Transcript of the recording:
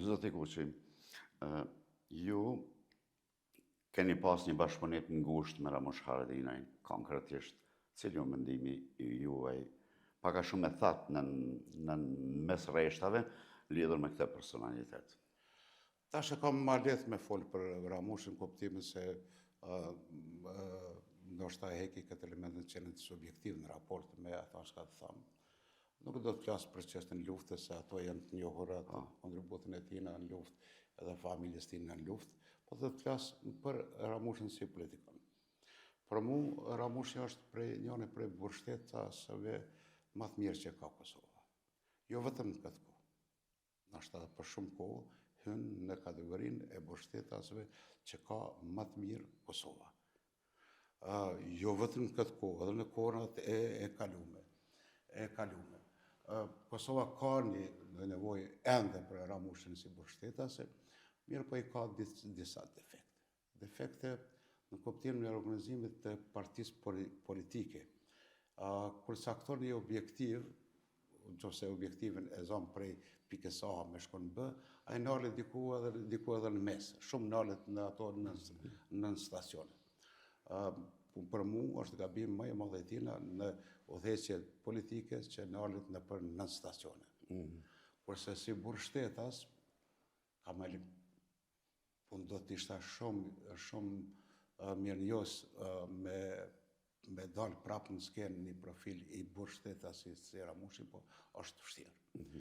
Zoti Kuçi, ju keni pas një bashkëpunim të ngushtë me Ramush Haradinajn, konkretisht, cili ju mendimi juaj pak a shumë e thatë në mes rreshtave lidhur me këtë personalitet? Tash e kam ma lehtë me folë për Ramushin, kuptimin se ndoshta e heki këtë elementin që në subjektiv në raport me ata shka të thamë. Nuk do të flasë për çështën e luftës, se ato janë të njohura, kontributin e tina në luftë, edhe familjes tina në luftë, po do të flasë për Ramushin si politikon. Për mu, Ramushi është njëri prej mbështetësve më të mirë që ka Kosova. Jo vetëm në këtë kohë. Ndoshta për shumë kohë hynë në kategorinë e mbështetësve që ka më të mirë Kosova. Jo vetëm në këtë kohë, edhe në kohët e kalume. Kosova ka një nevojë ende për Ramushin si mbështetëse, mirë po i ka disa defekte. Defekte në kuptimin e organizimit të partisë politike. Kurse aktor një objektiv, nëse objektivin e zonë prej pikës A me shkon B, a i nalet diku edhe në mes, shumë nalet në ato në stacione. Për mu është gabim më i madh i tina në udhëheqje politike që nalet në për nën stacione. Kurse si mbështetës, unë do të ishta shumë mirënjohës me dalë prapë në skenë një profil i mbështetës si Ramushi, po është vështirë.